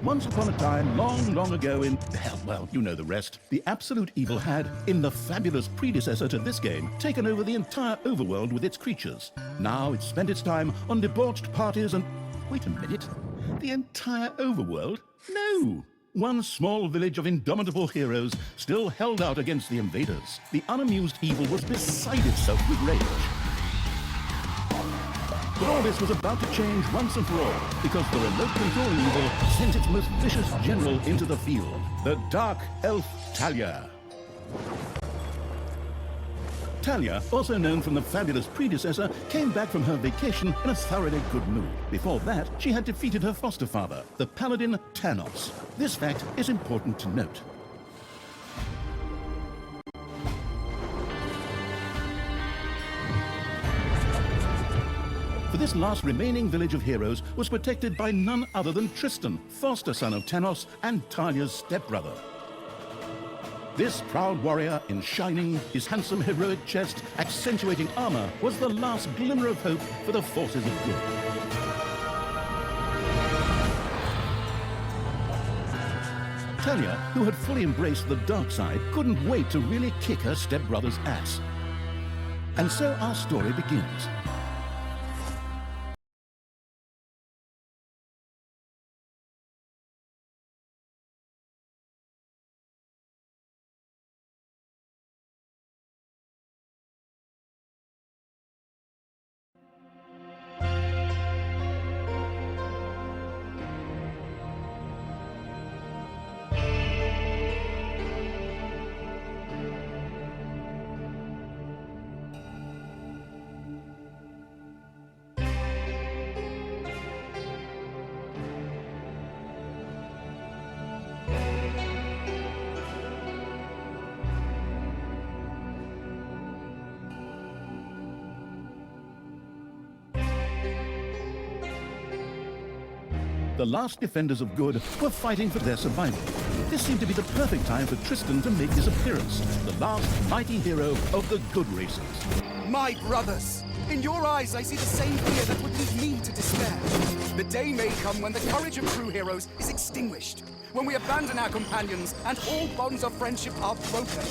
Once upon a time, long, long ago in, well, you know the rest, the absolute evil had, in the fabulous predecessor to this game, taken over the entire overworld with its creatures. Now it spent its time on debauched parties and... Wait a minute. The entire overworld? No! One small village of indomitable heroes still held out against the invaders. The unamused evil was beside itself with rage. But all this was about to change once and for all, because the remote control evil sent its most vicious general into the field, the dark elf Talia. Talia, also known from the fabulous predecessor, came back from her vacation in a thoroughly good mood. Before that, she had defeated her foster father, the paladin Tanos. This fact is important to note. For this last remaining village of heroes was protected by none other than Tristan, foster son of Tanos and Talia's stepbrother. This proud warrior in shining, his handsome heroic chest accentuating armor, was the last glimmer of hope for the forces of good. Talia, who had fully embraced the dark side, couldn't wait to really kick her stepbrother's ass. And so our story begins. The last defenders of good were fighting for their survival. This seemed to be the perfect time for Tristan to make his appearance, the last mighty hero of the good races. My brothers! In your eyes, I see the same fear that would lead me to despair. The day may come when the courage of true heroes is extinguished, when we abandon our companions and all bonds of friendship are broken.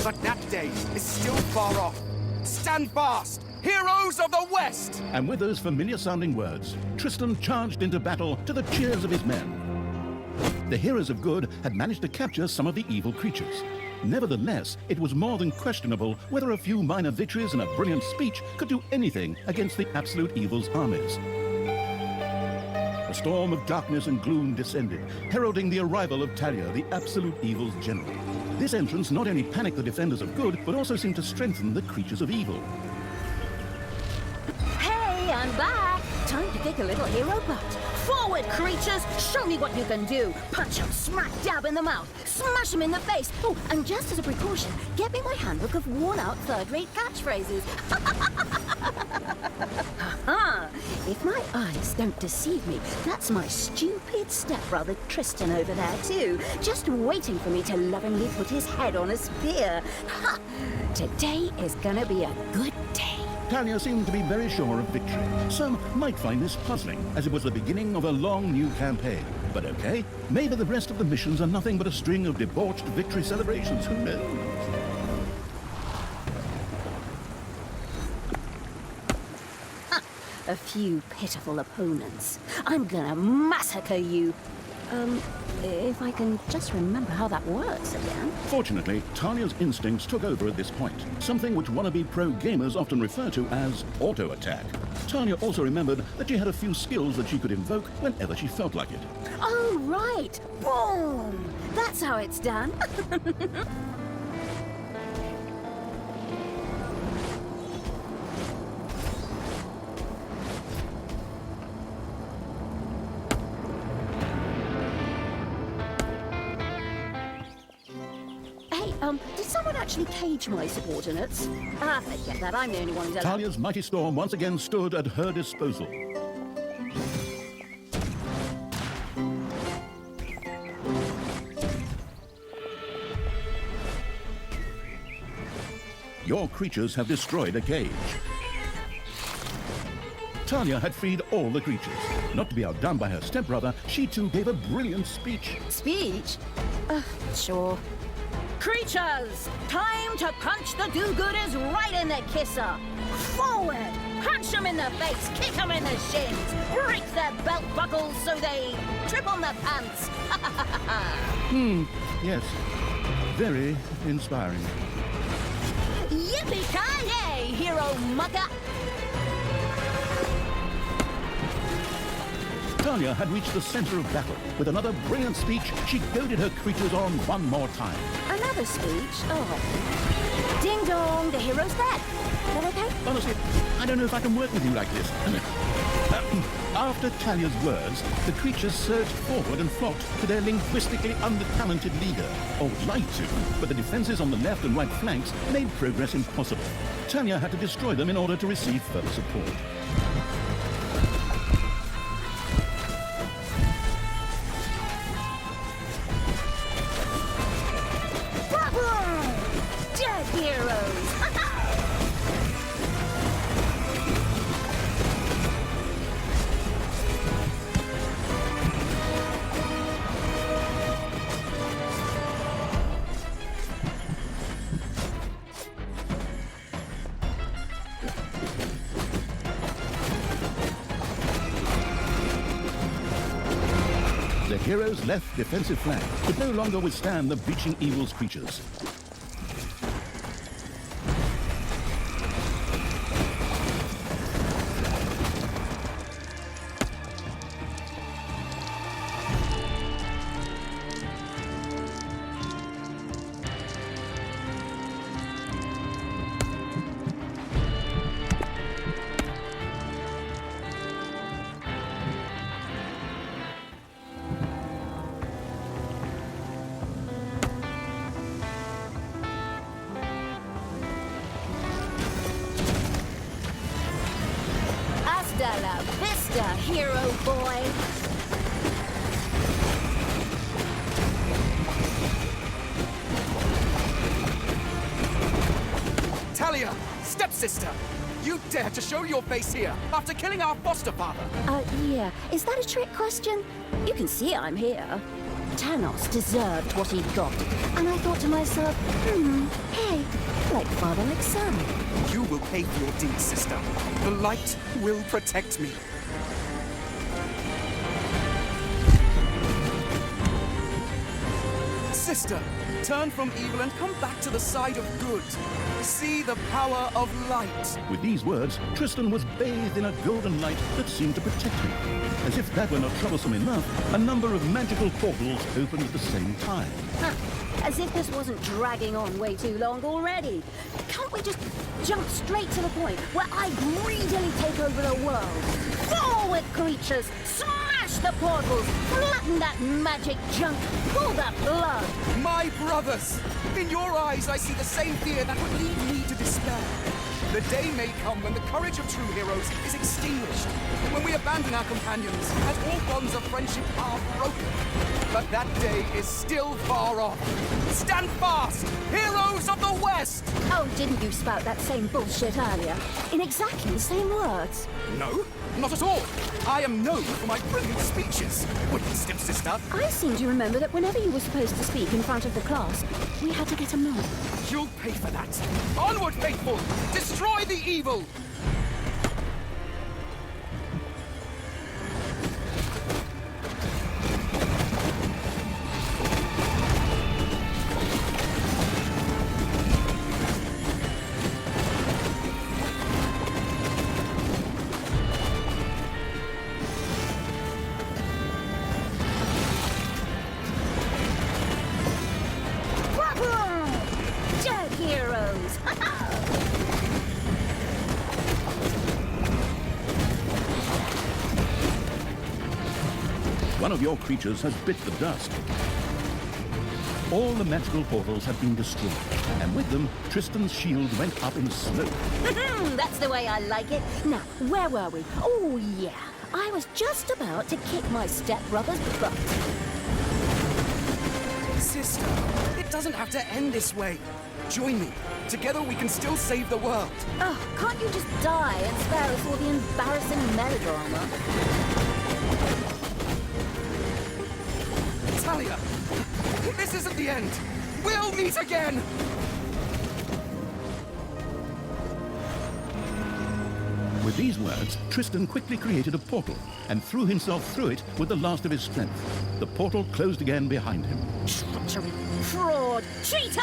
But that day is still far off. Stand fast! Heroes of the West! And with those familiar-sounding words, Tristan charged into battle to the cheers of his men. The heroes of good had managed to capture some of the evil creatures. Nevertheless, it was more than questionable whether a few minor victories and a brilliant speech could do anything against the absolute evil's armies. A storm of darkness and gloom descended, heralding the arrival of Talia, the absolute evil's general. This entrance not only panicked the defenders of good, but also seemed to strengthen the creatures of evil. I'm back! Time to kick a little hero butt. Forward, creatures! Show me what you can do! Punch them smack dab in the mouth! Smash them in the face! Oh, and just as a precaution, get me my handbook of worn-out third-rate catchphrases. Ha-ha! If my eyes don't deceive me, that's my stupid stepbrother Tristan over there too, just waiting for me to lovingly put his head on a spear. Ha! Today is gonna be a good day. Talia seemed to be very sure of victory. Some might find this puzzling, as it was the beginning of a long new campaign. But okay, maybe the rest of the missions are nothing but a string of debauched victory celebrations, who knows? A few pitiful opponents. I'm gonna massacre you. If I can just remember how that works again. Fortunately, Talia's instincts took over at this point, something which wannabe pro gamers often refer to as auto-attack. Talia also remembered that she had a few skills that she could invoke whenever she felt like it. Oh, right! Boom! That's how it's done. Did someone actually cage my subordinates? Ah, forget that. I'm the only one who's... Talia's mighty storm once again stood at her disposal. Your creatures have destroyed a cage. Talia had freed all the creatures. Not to be outdone by her stepbrother, she too gave a brilliant speech. Speech? Sure. Creatures! Time to punch the do-gooders right in the kisser! Forward! Punch them in the face, kick them in the shins, break their belt buckles so they trip on their pants! Yes. Very inspiring. Yippee-ki-yay, hero mucker! Talia had reached the center of battle. With another brilliant speech, she goaded her creatures on one more time. Another speech? Oh. Ding dong, the hero's dead. Is that okay? Honestly, I don't know if I can work with you like this. After Talia's words, the creatures surged forward and flocked to their linguistically undertalented leader, or would like to, but the defenses on the left and right flanks made progress impossible. Talia had to destroy them in order to receive further support. Dead heroes! The heroes' left defensive flank could no longer withstand the breaching evil's creatures. Hasta la vista, hero boy! Talia, stepsister! You dare to show your face here after killing our foster father! Yeah. Is that a trick question? You can see I'm here. Thanos deserved what he got. And I thought to myself, hey, like father, like son. You will pay for your deeds, sister. The light will protect me. Sister, turn from evil and come back to the side of good. See the power of light. With these words, Tristan was bathed in a golden light that seemed to protect him. As if that were not troublesome enough, a number of magical portals opened at the same time. As if this wasn't dragging on way too long already. Can't we just jump straight to the point where I greedily take over the world? Forward, creatures! Smash the portals! Flatten that magic junk! Pull that blood! My brothers! In your eyes, I see the same fear that would lead me to despair. The day may come when the courage of true heroes is extinguished, when we abandon our companions and all bonds of friendship are broken. But that day is still far off. Stand fast, heroes of the West! Oh, didn't you spout that same bullshit earlier? In exactly the same words. No, not at all. I am known for my brilliant speeches, wicked stepsister. I seem to remember that whenever you were supposed to speak in front of the class, we had to get a mark. You'll pay for that. Onward, faithful! Destroy the evil! Dead heroes! One of your creatures has bit the dust. All the magical portals have been destroyed, and with them, Tristan's shield went up in smoke. That's the way I like it. Now, where were we? Oh, yeah. I was just about to kick my stepbrother's butt. Sister, it doesn't have to end this way. Join me. Together we can still save the world. Oh, can't you just die and spare us all the embarrassing melodrama? Talia, this isn't the end. We'll meet again. With these words, Tristan quickly created a portal and threw himself through it with the last of his strength. The portal closed again behind him. Treachery, fraud, cheater!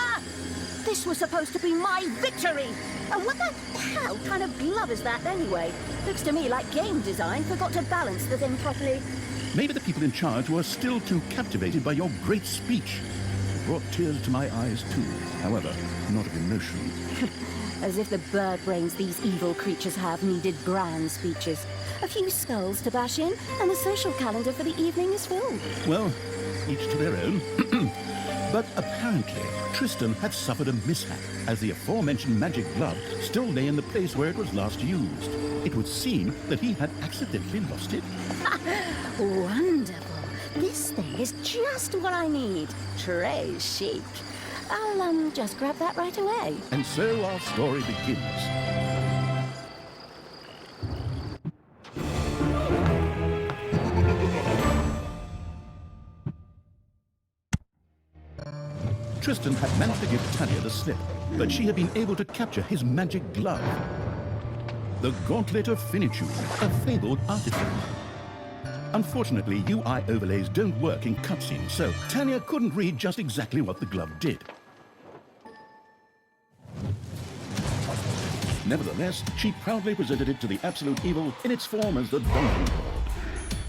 This was supposed to be my victory! And what the hell kind of glove is that anyway? Looks to me like game design forgot to balance the thing properly. Maybe the people in charge were still too captivated by your great speech. It brought tears to my eyes too, however, not of emotion. As if the bird brains these evil creatures have needed grand speeches. A few skulls to bash in, and the social calendar for the evening is full. Well, each to their own. But apparently, Tristan had suffered a mishap, as the aforementioned magic glove still lay in the place where it was last used. It would seem that he had accidentally lost it. Wonderful. This thing is just what I need. Très chic. I'll just grab that right away. And so our story begins. Tristan had managed to give Talia the slip, but she had been able to capture his magic glove. The Gauntlet of Finitude, a fabled artifact. Unfortunately, UI overlays don't work in cutscenes, so Talia couldn't read just exactly what the glove did. Nevertheless, she proudly presented it to the Absolute Evil in its form as the Dungeon Lord.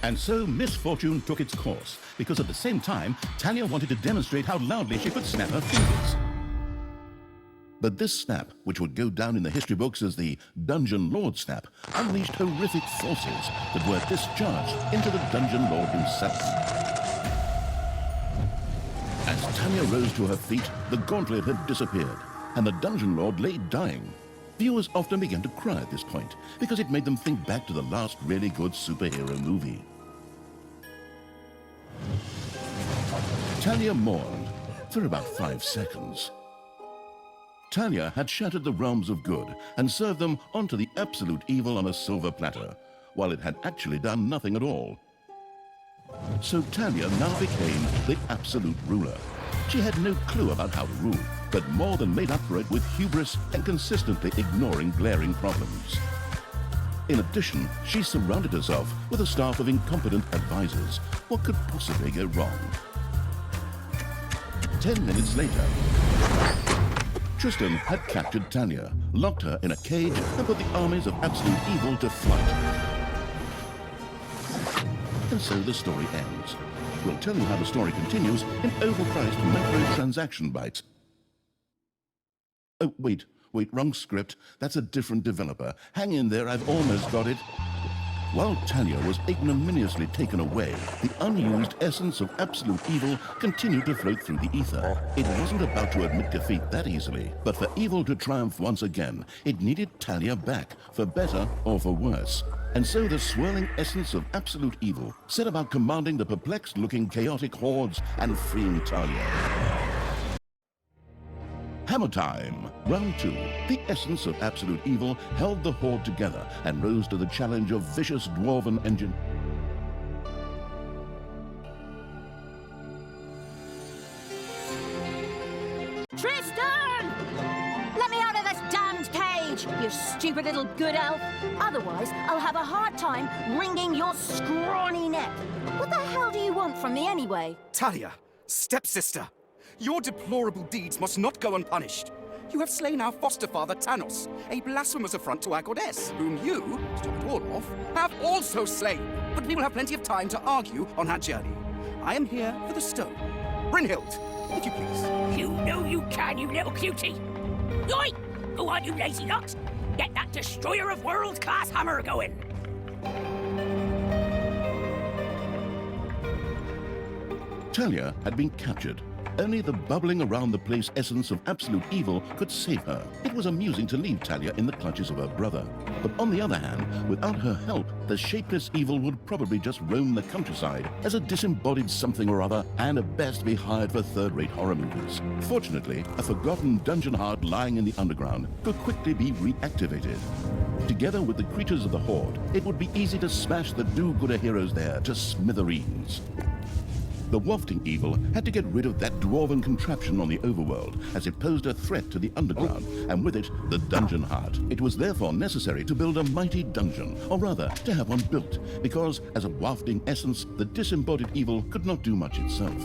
And so misfortune took its course, because at the same time, Talia wanted to demonstrate how loudly she could snap her fingers. But this snap, which would go down in the history books as the Dungeon Lord snap, unleashed horrific forces that were discharged into the Dungeon Lord himself. As Talia rose to her feet, the gauntlet had disappeared, and the Dungeon Lord lay dying. Viewers often began to cry at this point, because it made them think back to the last really good superhero movie. Talia mourned for about 5 seconds. Talia had shattered the realms of good and served them onto the Absolute Evil on a silver platter, while it had actually done nothing at all. So Talia now became the Absolute Ruler. She had no clue about how to rule, but more than made up for it with hubris and consistently ignoring glaring problems. In addition, she surrounded herself with a staff of incompetent advisors. What could possibly go wrong? 10 minutes later, Tristan had captured Talia, locked her in a cage, and put the armies of Absolute Evil to flight. And so the story ends. We'll tell you how the story continues in overpriced microtransaction bites. Oh, wait, wrong script. That's a different developer. Hang in there, I've almost got it. While Talia was ignominiously taken away, the unused essence of Absolute Evil continued to float through the ether. It wasn't about to admit defeat that easily, but for evil to triumph once again, it needed Talia back, for better or for worse. And so the swirling essence of Absolute Evil set about commanding the perplexed-looking chaotic hordes and freeing Talia. Hammer time! Round 2. The essence of Absolute Evil held the horde together and rose to the challenge of vicious dwarven engine. Tristan! Let me out of this damned cage, you stupid little good elf. Otherwise, I'll have a hard time wringing your scrawny neck. What the hell do you want from me anyway? Talia, stepsister, your deplorable deeds must not go unpunished. You have slain our foster father, Thanos, a blasphemous affront to our goddess, whom you, to top it all off, have also slain. But we will have plenty of time to argue on our journey. I am here for the stone. Brynhild, if you please. You know you can, you little cutie. Oi! Go on, you lazy lot. Get that destroyer of world-class hammer going. Talia had been captured, Only the bubbling around the place essence of absolute evil could save her. It was amusing to leave Talia in the clutches of her brother. But on the other hand, without her help, the shapeless evil would probably just roam the countryside as a disembodied something or other, and at best be hired for third-rate horror movies. Fortunately, a forgotten dungeon heart lying in the underground could quickly be reactivated. Together with the creatures of the Horde, it would be easy to smash the do-gooder heroes there to smithereens. The wafting evil had to get rid of that dwarven contraption on the overworld, as it posed a threat to the underground, and with it, the dungeon heart. It was therefore necessary to build a mighty dungeon, or rather, to have one built, because as a wafting essence, the disembodied evil could not do much itself.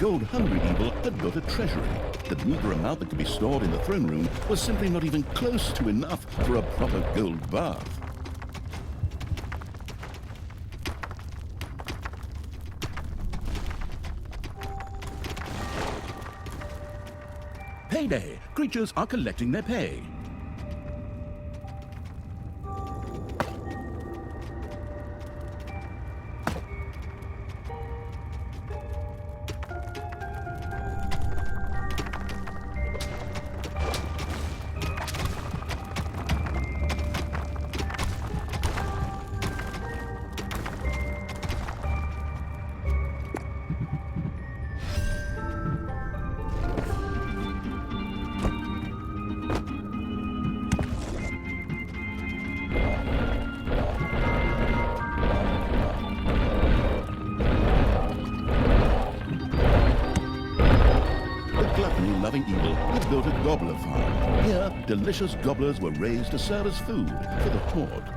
gold-hungry evil had built a treasury. The meager amount that could be stored in the throne room was simply not even close to enough for a proper gold bath. Payday! Creatures are collecting their pay. Loving evil had built a gobbler farm. Here, delicious gobblers were raised to serve as food for the Horde.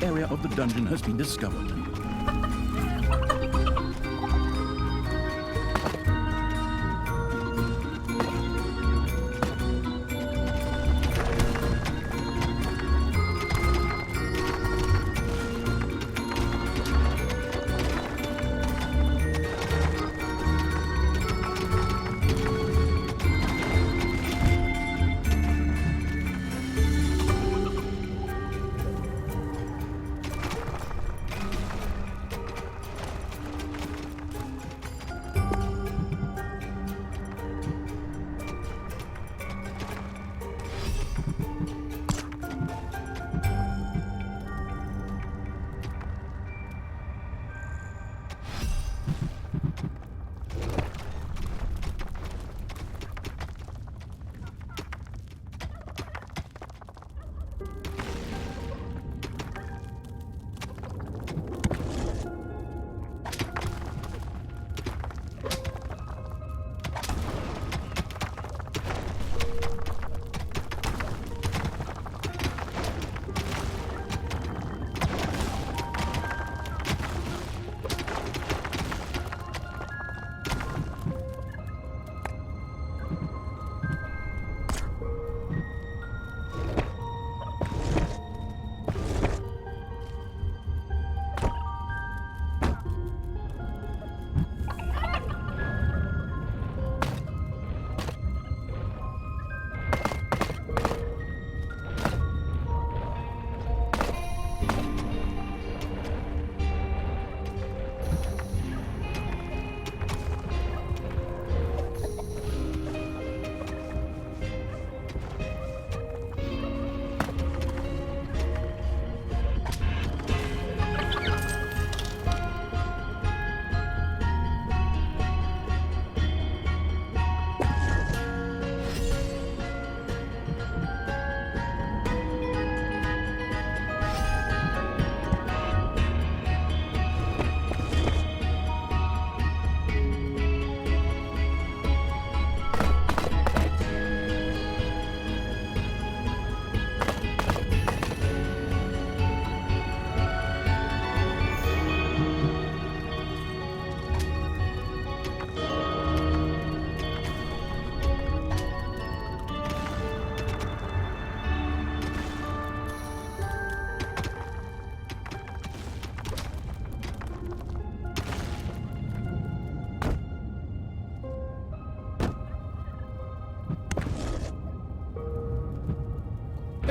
Area of the dungeon has been discovered.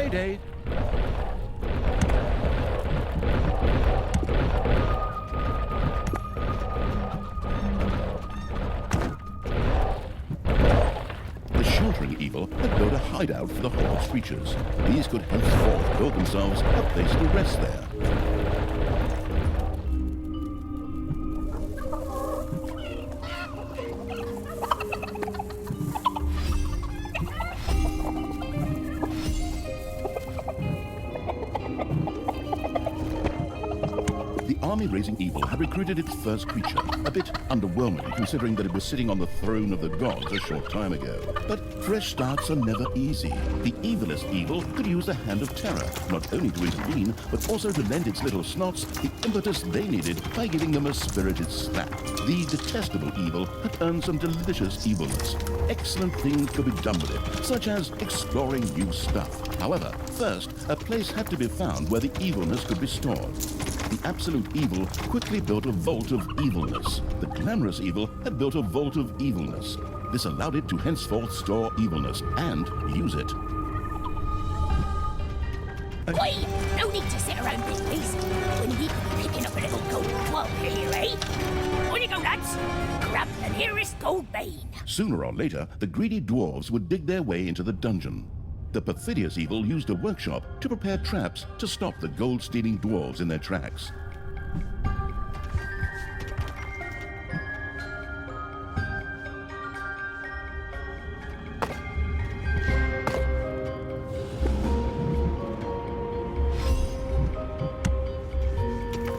payday. The sheltering evil had built a hideout for the horde's creatures. These could henceforth build themselves a place to rest there. Army-raising evil had recruited its first creature, a bit underwhelming considering that it was sitting on the throne of the gods a short time ago. But fresh starts are never easy. The evilest evil could use the hand of terror, not only to intervene, but also to lend its little snots the impetus they needed by giving them a spirited slap. The detestable evil had earned some delicious evilness. Excellent things could be done with it, such as exploring new stuff. However, first, a place had to be found where the evilness could be stored. The absolute evil quickly built a vault of evilness. The glamorous evil had built a vault of evilness. This allowed it to henceforth store evilness and use it. Wait, no need to sit around business when we could be picking up a little gold club here, eh? On you go, lads. Grab the nearest gold vein. Sooner or later, the greedy dwarves would dig their way into the dungeon. The perfidious evil used a workshop to prepare traps to stop the gold-stealing dwarves in their tracks.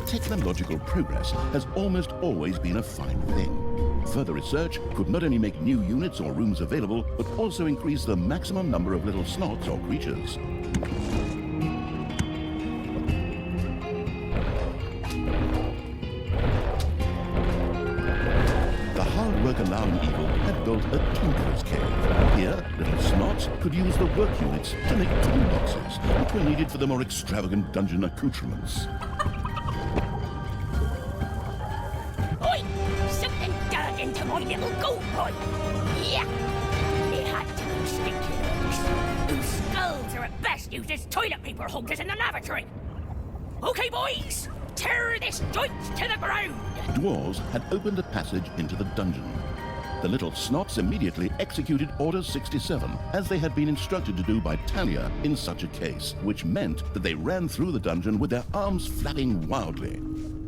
Technological progress has almost always been a fine thing. Further research could not only make new units or rooms available, but also increase the maximum number of little snots or creatures. The hard work-allowing evil had built a tinkerer's cave. Here, little snots could use the work units to make toolboxes, which were needed for the more extravagant dungeon accoutrements. Into my little gold mine. Yeah! They had to be stinking eggs, whose skulls are at best used as toilet paper holders in the lavatory. Okay, boys, tear this joint to the ground. Dwarves had opened a passage into the dungeon. The little snots immediately executed Order 67, as they had been instructed to do by Talia in such a case, which meant that they ran through the dungeon with their arms flapping wildly.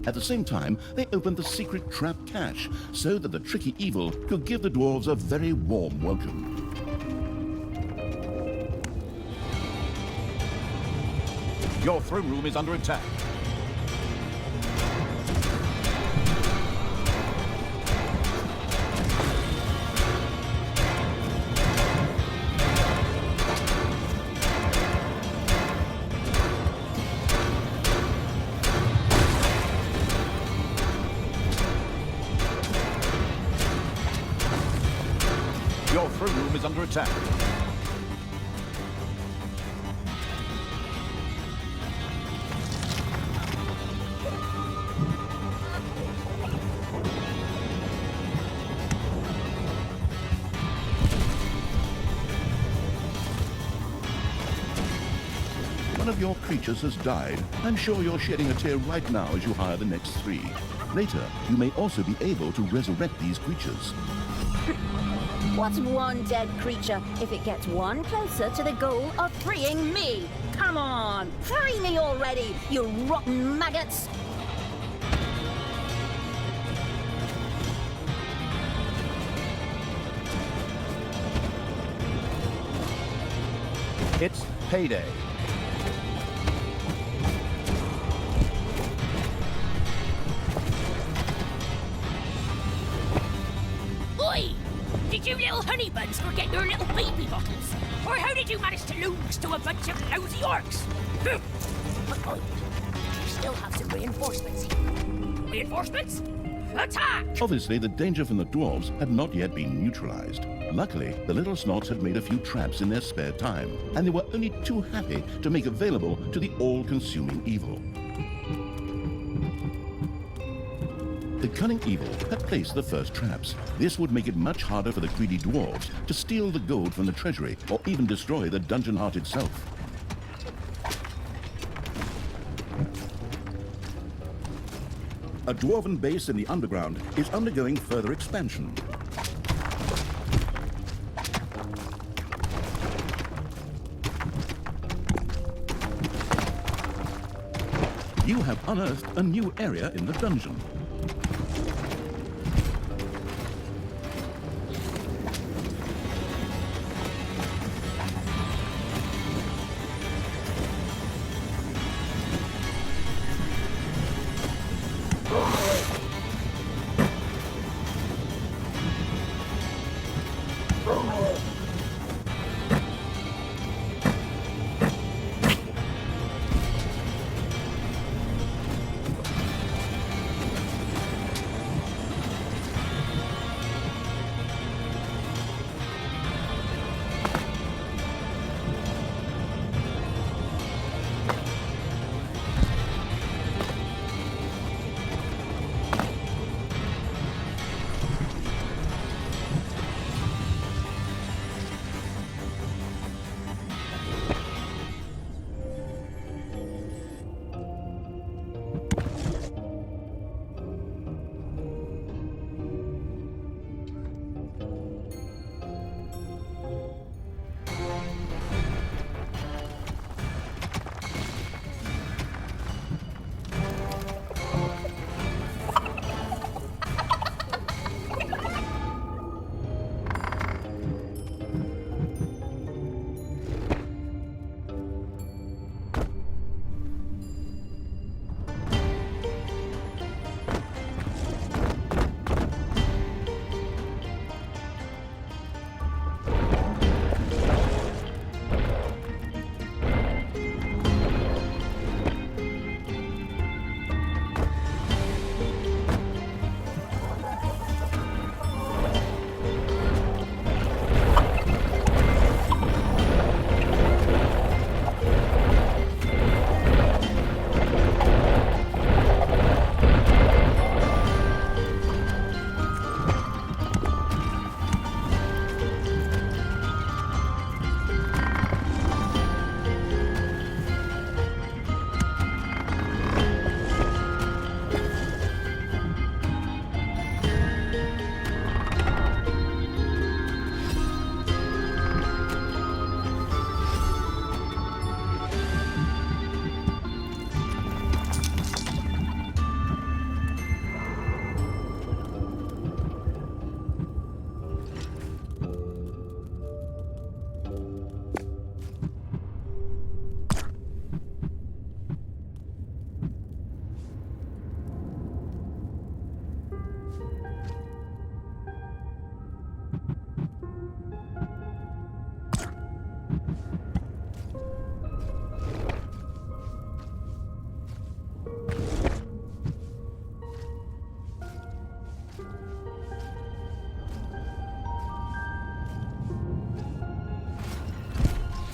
At the same time, they opened the secret trap cache so that the tricky evil could give the dwarves a very warm welcome. Your throne room is under attack. Your throne room is under attack. One of your creatures has died. I'm sure you're shedding a tear right now as you hire the next 3. Later, you may also be able to resurrect these creatures. What's one dead creature if it gets one closer to the goal of freeing me? Come on, free me already, you rotten maggots! It's payday. Oi! Did you little honey buns forget your little baby bottles? Or how did you manage to lose to a bunch of lousy orcs? But oi, you still have some reinforcements. Reinforcements? Attack! Obviously, the danger from the dwarves had not yet been neutralized. Luckily, the little snots had made a few traps in their spare time, and they were only too happy to make available to the all-consuming evil. The cunning evil had placed the first traps. This would make it much harder for the greedy dwarves to steal the gold from the treasury or even destroy the dungeon heart itself. A dwarven base in the underground is undergoing further expansion. You have unearthed a new area in the dungeon.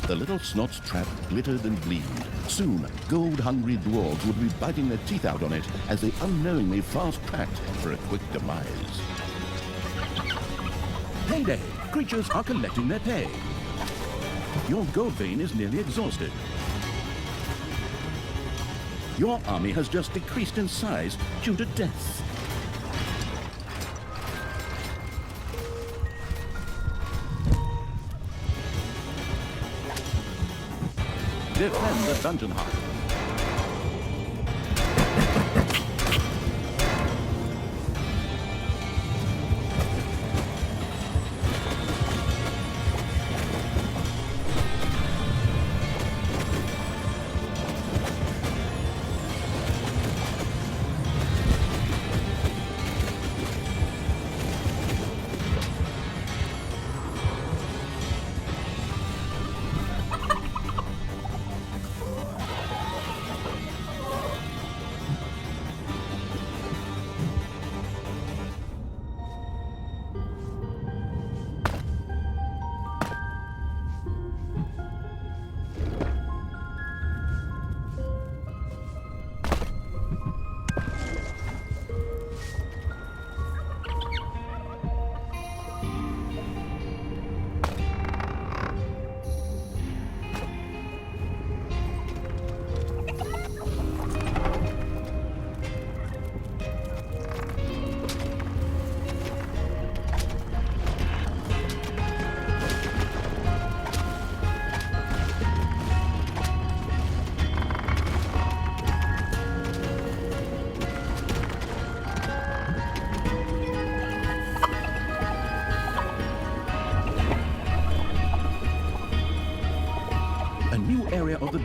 The little snot's trap glittered and gleamed. Soon, gold-hungry dwarves would be biting their teeth out on it as they unknowingly fast-tracked for a quick demise. Payday! Creatures are collecting their pay. Your gold vein is nearly exhausted. Your army has just decreased in size due to death. Defend the dungeon heart.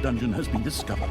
dungeon has been discovered.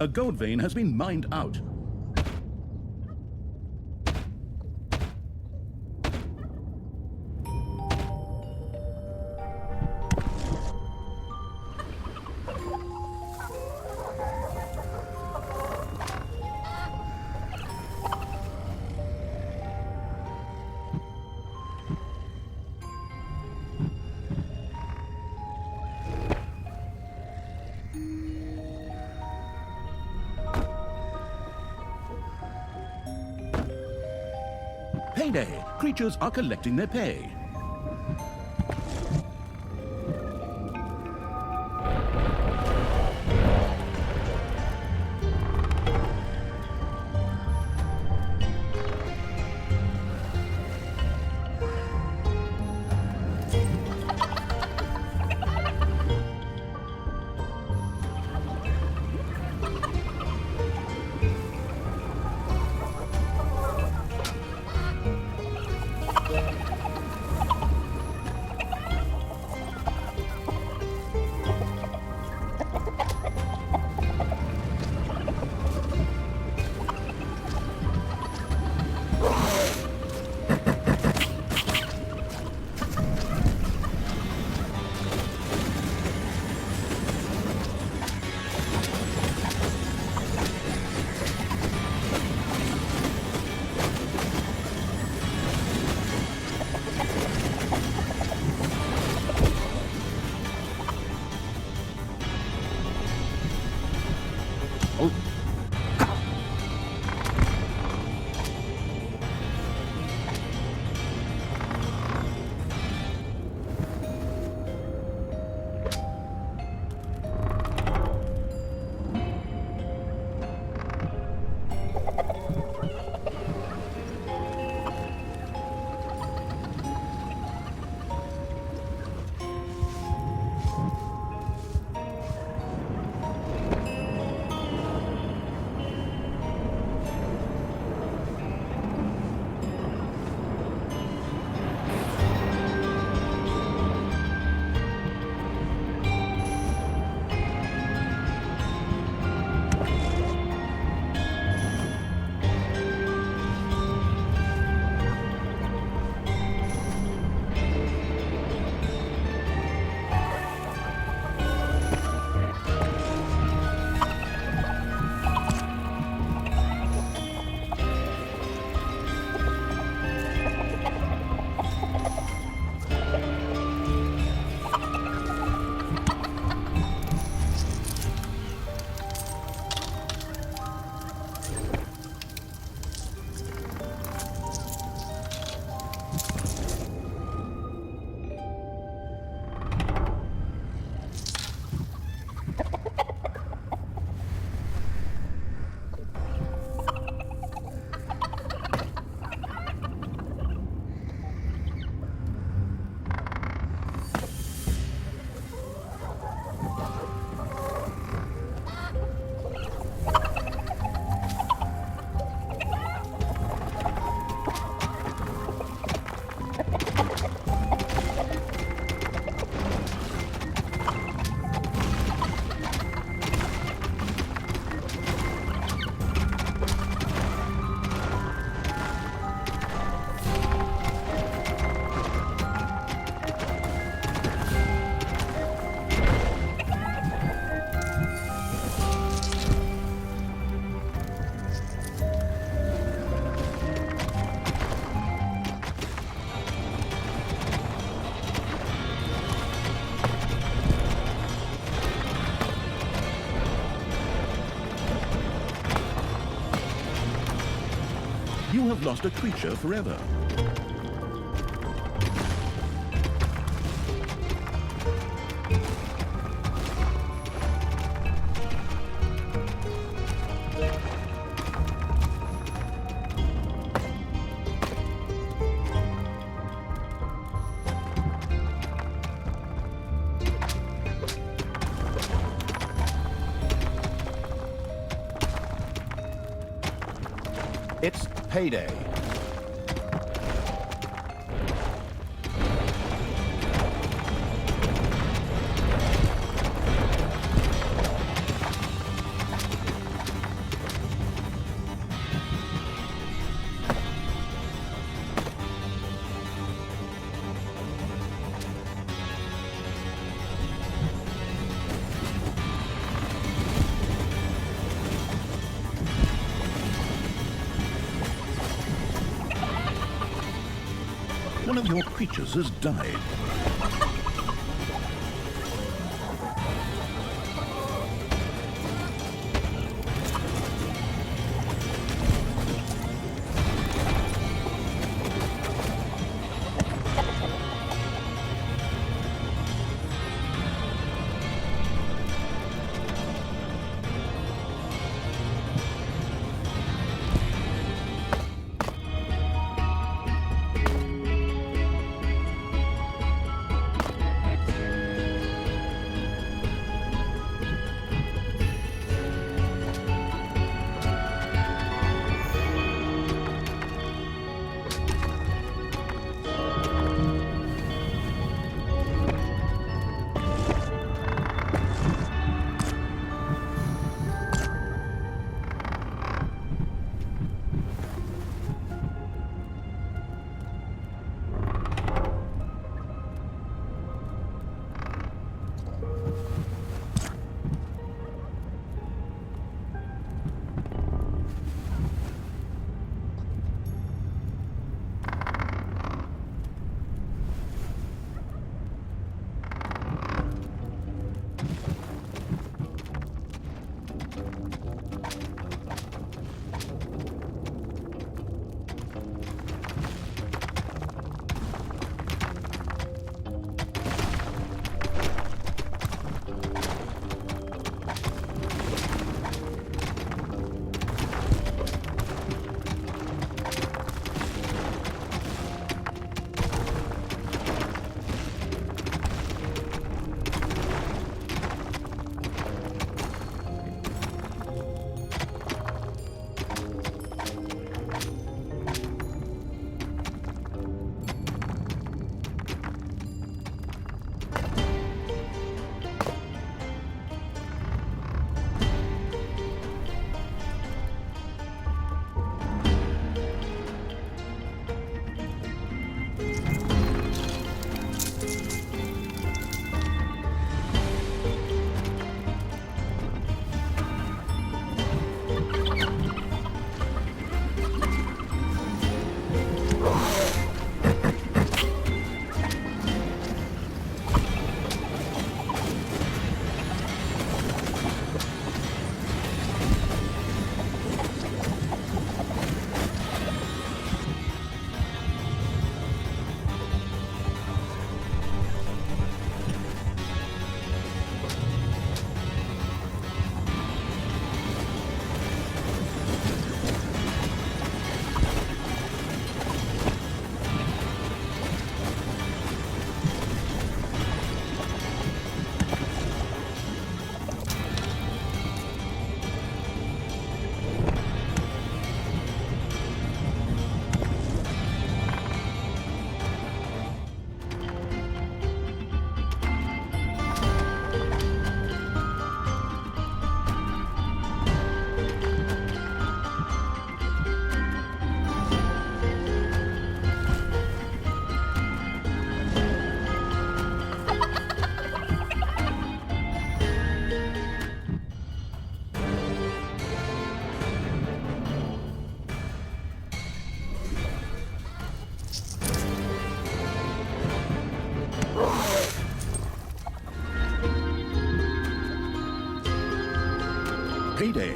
A gold vein has been mined out. Payday! Creatures are collecting their pay. You have lost a creature forever. It's payday. One of your creatures has died. Payday.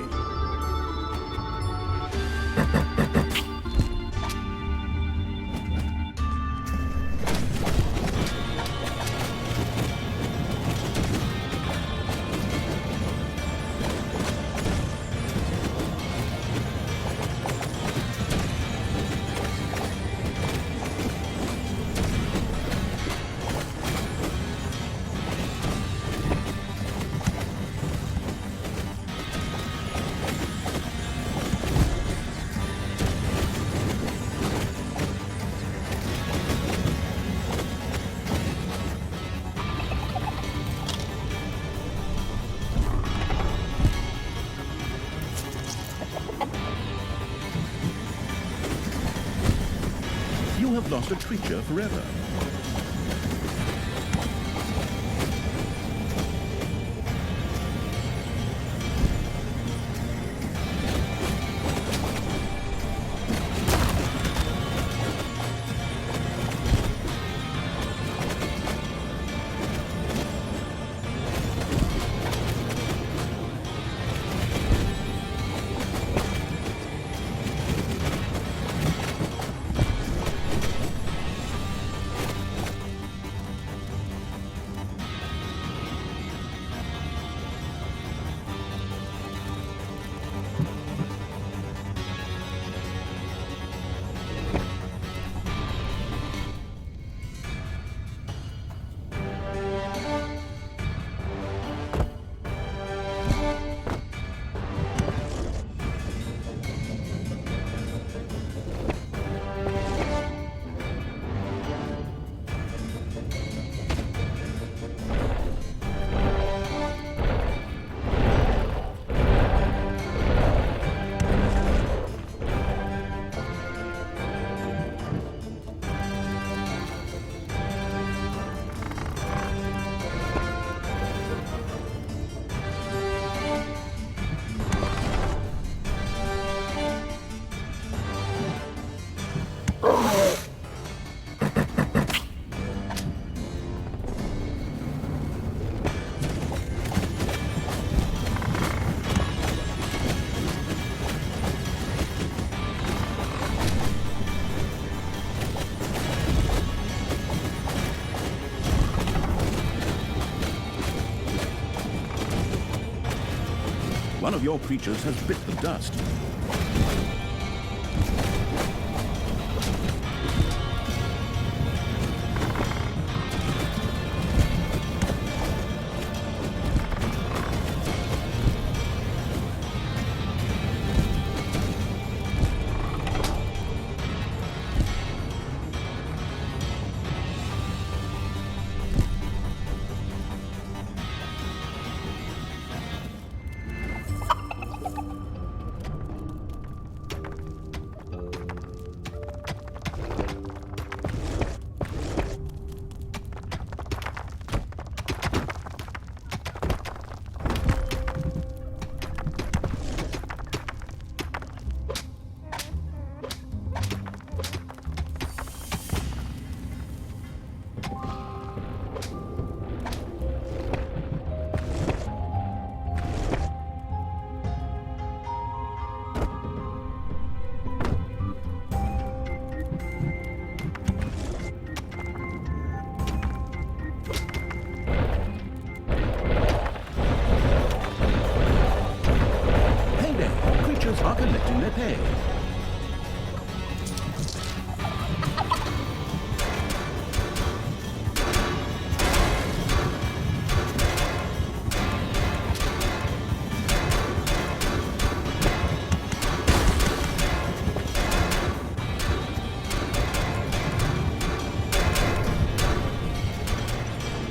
you have lost a creature forever. One of your creatures has bit the dust. Are collecting their pay.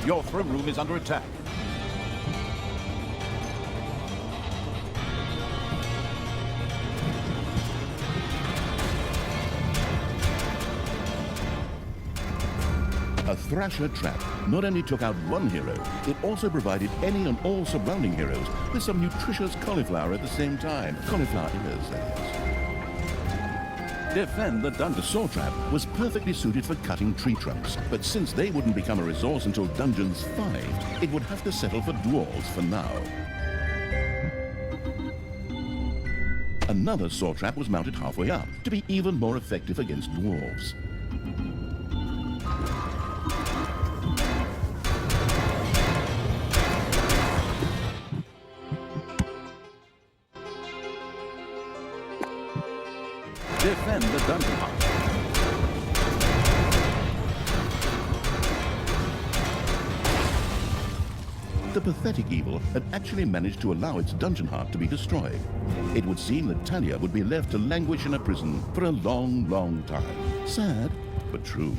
Your throne room is under attack. A Thrasher trap not only took out one hero, it also provided any and all surrounding heroes with some nutritious cauliflower at the same time. Cauliflower ears, that is. Defend the Dungeon Saw Trap was perfectly suited for cutting tree trunks, but since they wouldn't become a resource until Dungeons 5, it would have to settle for dwarves for now. Another Saw Trap was mounted halfway up to be even more effective against dwarves. Defend the dungeon hut. The pathetic evil had actually managed to allow its dungeon heart to be destroyed. It would seem that Talia would be left to languish in a prison for a long, long time. Sad, but true.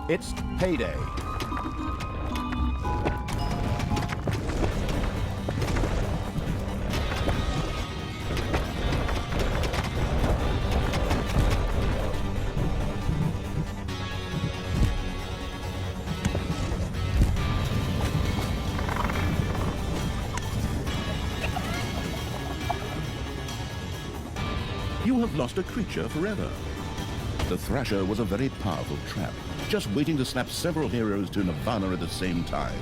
It's payday. you have lost a creature forever. The Thrasher was a very powerful trap, just waiting to slap several heroes to Nirvana at the same time.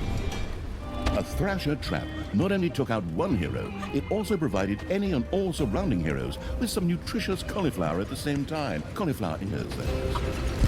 A Thrasher trap not only took out one hero, it also provided any and all surrounding heroes with some nutritious cauliflower at the same time. Cauliflower ears, that is.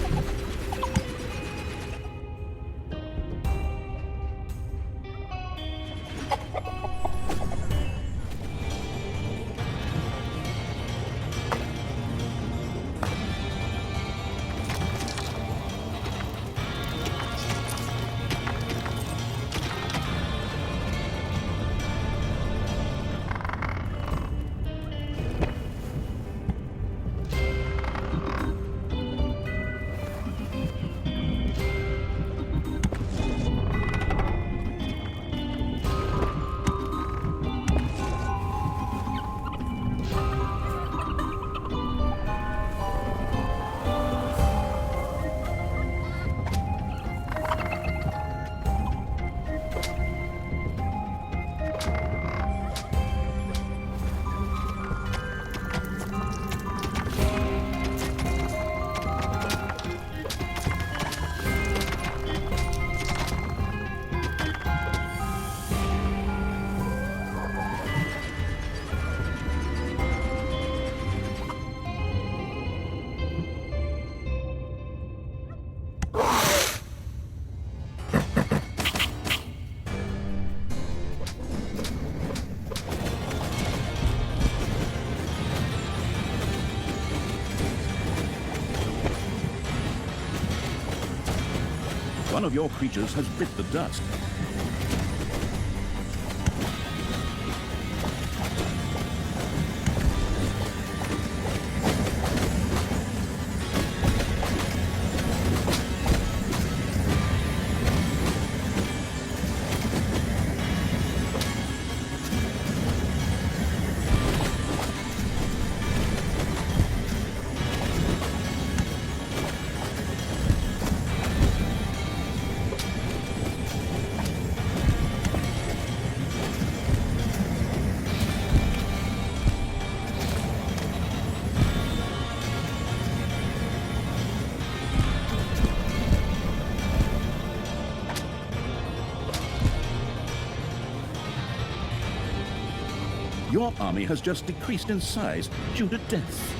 One of your creatures has bit the dust. Your army has just decreased in size due to death.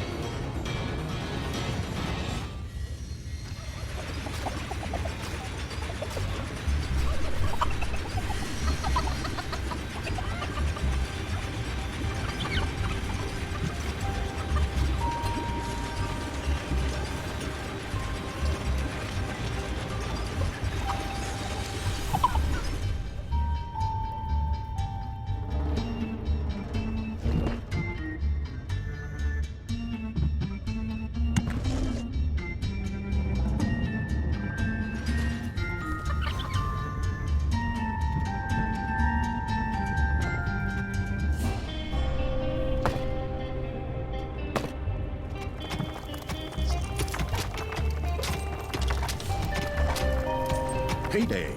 Payday.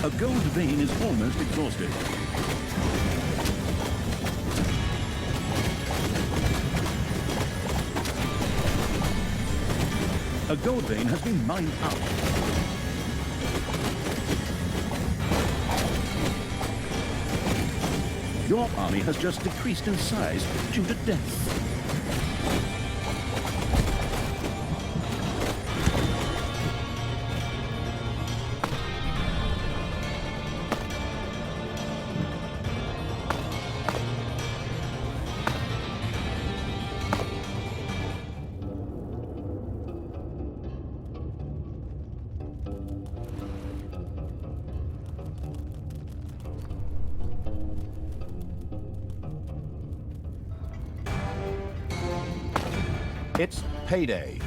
A gold vein is almost exhausted. A gold vein has been mined out. Your army has just decreased in size due to death. It's payday.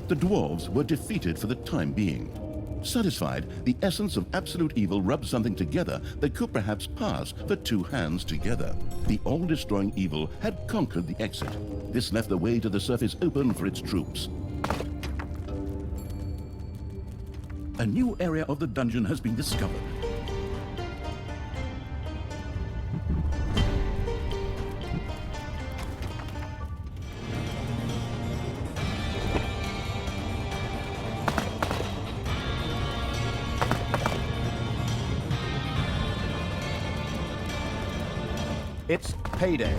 The dwarves were defeated for the time being. Satisfied, the essence of absolute evil rubbed something together that could perhaps pass for two hands together. The all-destroying evil had conquered the exit. This left the way to the surface open for its troops. A new area of the dungeon has been discovered. It's payday.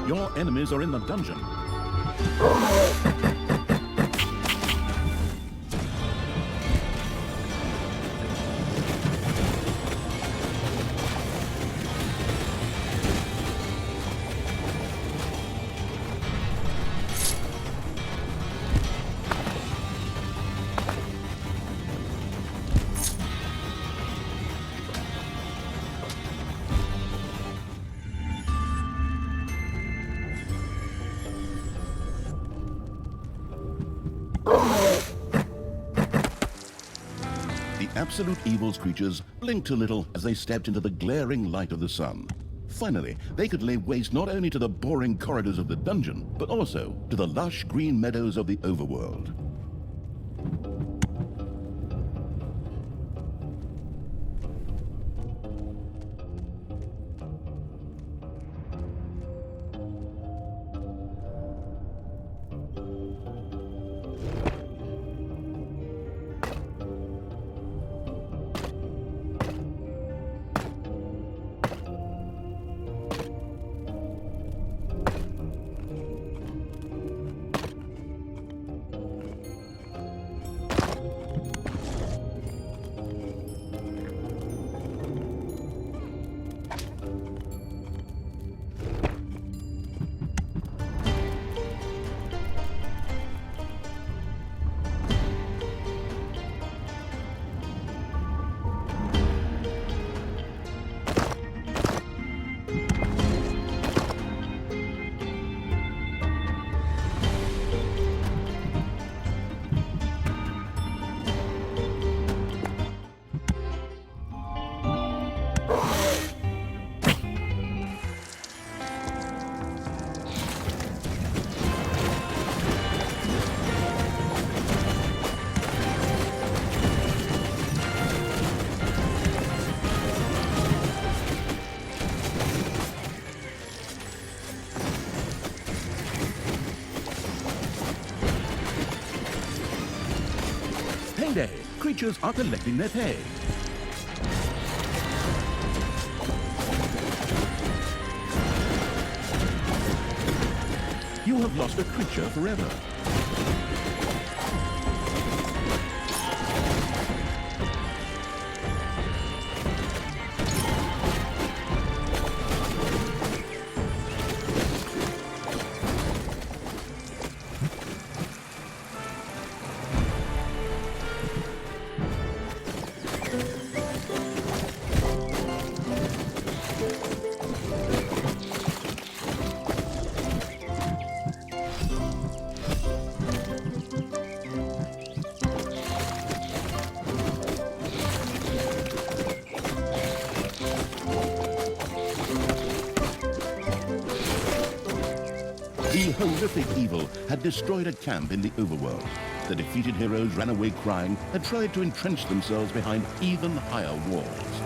Your enemies are in the dungeon. The absolute evil's creatures blinked a little as they stepped into the glaring light of the sun. Finally, they could lay waste not only to the boring corridors of the dungeon, but also to the lush green meadows of the overworld. Payday! Creatures are collecting their pay. You have lost a creature forever. The horrific evil had destroyed a camp in the overworld. The defeated heroes ran away crying and tried to entrench themselves behind even higher walls.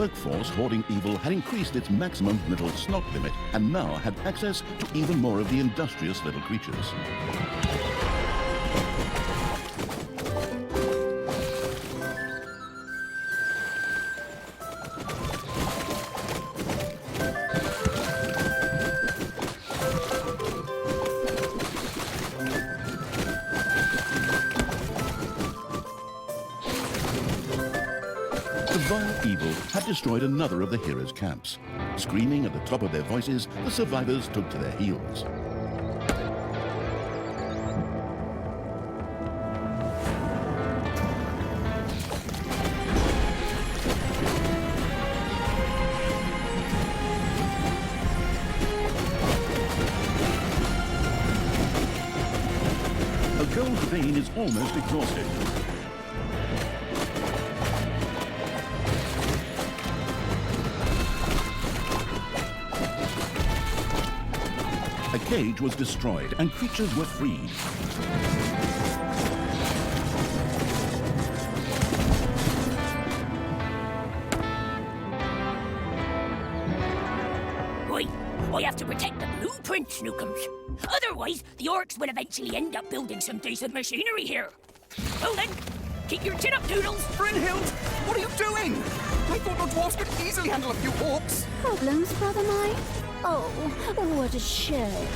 workforce hoarding evil had increased its maximum little slot limit and now had access to even more of the industrious little creatures. The vile evil had destroyed another of the heroes' camps. Screaming at the top of their voices, the survivors took to their heels. A gold vein is almost exhausted. A cage was destroyed and creatures were freed. Oi, I have to protect the blueprint, Snookums. Otherwise, the orcs will eventually end up building some decent machinery here. Well then, keep your chin up, Doodles. Brynhild, what are you doing? I thought the dwarves could easily handle a few orcs. Problems, brother mine? Oh, what a shame.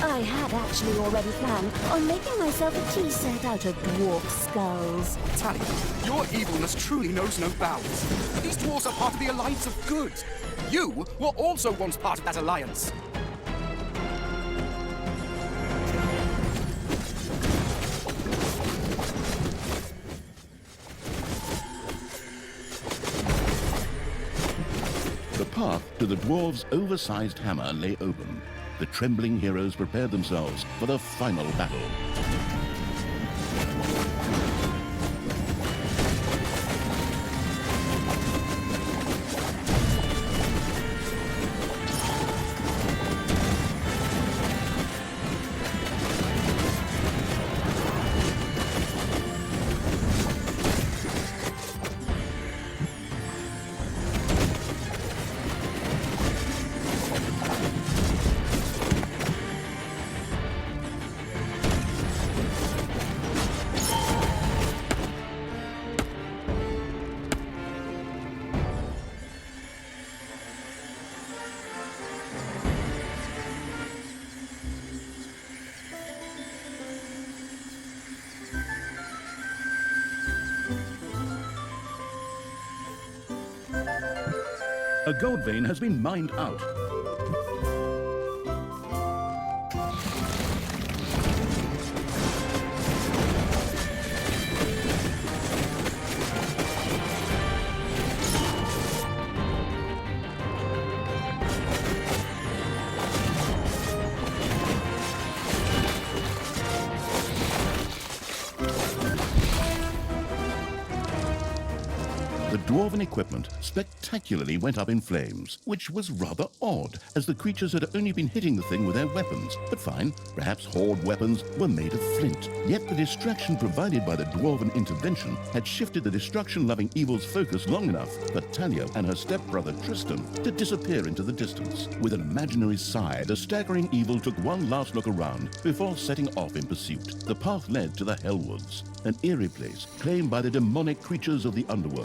I had actually already planned on making myself a tea set out of dwarf skulls. Talia, your evilness truly knows no bounds. These dwarves are part of the Alliance of Good. You were also once part of that alliance. The path to the dwarves' oversized hammer lay open. The trembling heroes prepared themselves for the final battle. A gold vein has been mined out. The dwarven equipment spectacularly went up in flames, which was rather odd, as the creatures had only been hitting the thing with their weapons. But fine, perhaps horde weapons were made of flint. Yet the distraction provided by the dwarven intervention had shifted the destruction-loving evil's focus long enough for Talia and her stepbrother Tristan to disappear into the distance. With an imaginary sigh, the staggering evil took one last look around before setting off in pursuit. The path led to the Hellwoods, an eerie place claimed by the demonic creatures of the underworld.